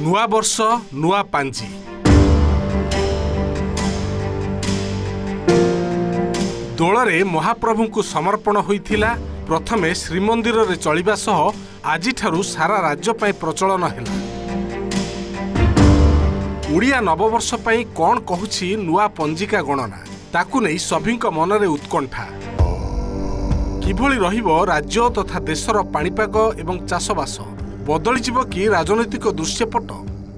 नुआ वर्ष नुआ पांजी दोलरे महाप्रभु को समर्पण होइथिला। प्रथमे श्रीमंदिर रे चलिबा सह आजिठारु सारा राज्य पाई प्रचलन हैला। उड़िया नववर्ष पाई कौन कहूछि नुआ पंजिका गणना ताकू नहीं सभिंक मनरे उत्कंठा। किभଳି रहिबो राज्य तथा देशर पाणीपाग एवं चाषबास बदलिଯିବ कि राजनैतिक दृश्यपट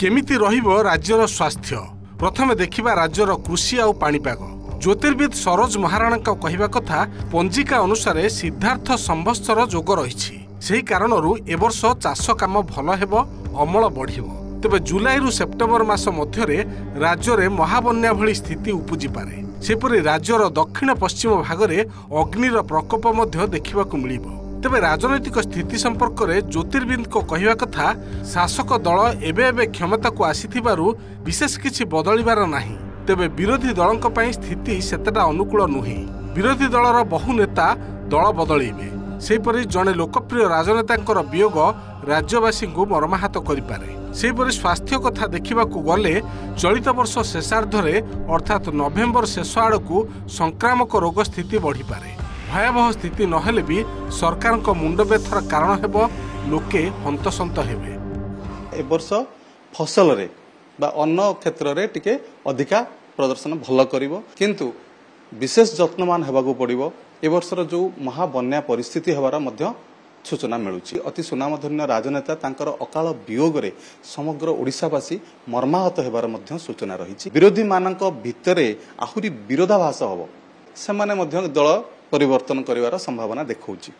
केमिति रहिबो राज्यर स्वास्थ्य। प्रथमे देखिबा राज्यर कृषि आउ पाणीपाग। ज्योतिर्विद सरोज महाराणा कहवा कथा पंजिका अनुसार सिद्धार्थ संवत्सर जोग रही। से कारणरू ए वर्ष चाष काम भल हेबो, अमल बढ़िबो। तेबे जुलाई रु सेप्टेम्बर मास मध्यरे राज्य में महाबन्या भली स्थिति उपजी पारे। सेपरि राज्यर दक्षिण पश्चिम भागरे अग्निर प्रकोप मध्य देखिबाकू मिलिबो। तेबे राजनैतिक स्थिति संपर्क में ज्योतिर्विद को कहवा कथा शासक दल एबे क्षमता को आसीथिबारु विशेष किछि बदलिबार नाही। तेबे विरोधी दलक पई स्थिति सेतेटा अनुकूल नुहे। विरोधी दलर बहु नेता दल बदलिबे। सेपरि जने लोकप्रिय राजनेतांकर वियोग राज्यवासी को मर्माहत करिपारे। सेपरि स्वास्थ्य कथा देखिबाकू गले चलित वर्ष शेषार्धरे अर्थात नवेम्बर शेष आड़कू संक्रामक रोग स्थिति बढ़ी पारे। भयावह स्थिति नहेले भी सरकार को मुंड व्यथार कारण हेबो, लोके हंतसंत हेबे। ए वर्ष फसल रे बा अन्न क्षेत्र रे टिके अधिका प्रदर्शन भल करिवो, किंतु विशेष जत्नवान हेबाकू पड़िवो। ए वर्षर जो महाबन्या परिस्थिति हेबार मध्य सूचना मिलुची। अति सुनामधन्य राजनेता तांकर अकाल वियोग रे समग्र ओडिशावासी मर्माहत हेबार मध्य सूचना रही। विरोधी मानक भितरे आहुरी विरोधाभास हबो, सेमाने मध्य दल परिवर्तन करिवार संभावना देखौची।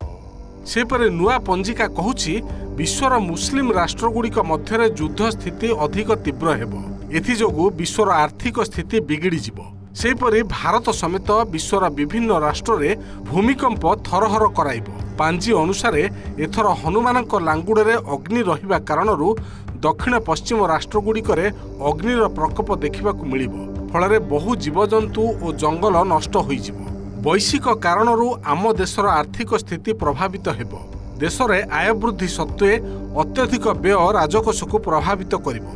सेपरे नुआ पंजिका कहूछि विश्वर मुस्लिम राष्ट्रगुड़िक मध्य युद्ध स्थिति अधिक तीव्र हेबो। एथि जोगु विश्वर आर्थिक स्थिति बिगिड़ी जिवो। सेपरि भारत समेत विश्वर विभिन्न राष्ट्र रे भूमिकंप थरहर कराइबो। पांजी अनुसार एथर हनुमानक लांगुड़े अग्नि रहिबा कारणरू दक्षिण पश्चिम राष्ट्रगुड़िक अग्निर प्रकोप देखिबाकू मिलिबो। फलरे बहु जीवजंतु और जंगल नष्ट होइजिवो। वैश्विक कारणरू आम देशर आर्थिक स्थिति प्रभावित हेबो। देश में आय वृद्धि सत्वे अत्यधिक व्यय राजकोष को प्रभावित करिवो।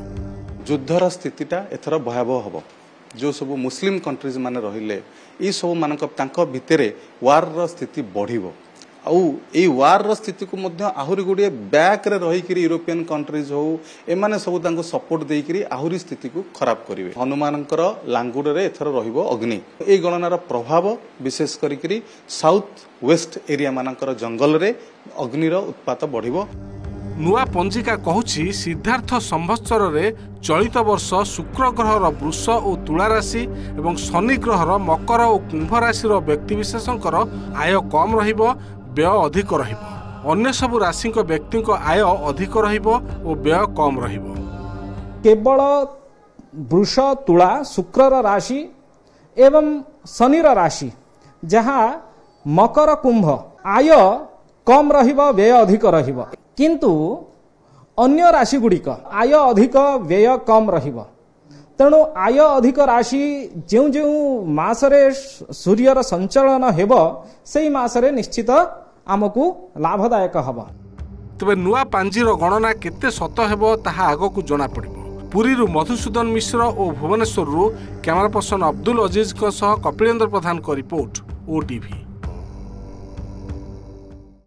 युद्धर स्थितिटा एथर भयावह हबो। जो सब मुस्लिम कंट्रीज माने रहिले ई सब मानक तांको भितरे वार र स्थिति बढ़िबो। आउ ए वार र स्थिति को मध्य आहुरी गुडिए बैक रे रही करी यूरोपियन कंट्रीज हो एमाने सब तांको सपोर्ट देई करी आहुरी स्थिति को खराब करिवे। हनुमानकर लांगुडे रे एथर रहिबो अग्नि। ए गणनार प्रभाव विशेष करी करी साउथ वेस्ट एरिया मानकर जंगल रे अग्निर उत्पात बढ़िबो। नुआ पंजिका कहूछि सिद्धार्थ संवत्सर रे चलित वर्ष शुक्र ग्रहर वृष और तुला राशि एवं शनि ग्रहर मकर और कुंभ राशिर व्यक्तिविशेषकर आय कम रहिबो, व्यय अधिक रहिबो। अन्य सब राशि व्यक्ति आय अधिक रहिबो और व्यय कम रहिबो। केवल वृष तुला शुक्र राशि एवं शनि राशि जहाँ मकर कुंभ आय कम रहिबो, व्यय अधिक रहिबो। किंतु अन्य राशि गुड़िक आय अधिक व्यय कम रहिबो। तेणु आय अधिक राशि जो जो मासरे सूर्यर संचलन हेबो सेई मासरे निश्चित आमको लाभदायक हबो। तबे नुआ पांजीर गणना केते सत हेबो ताहा आगकू जणा पड़िबो। पुरीरू मधुसूदन मिश्र और भुवनेश्वररू कैमरा पर्सन अब्दुल अजीज सह कपिलेंद्र प्रधान को रिपोर्ट, ओटीवी।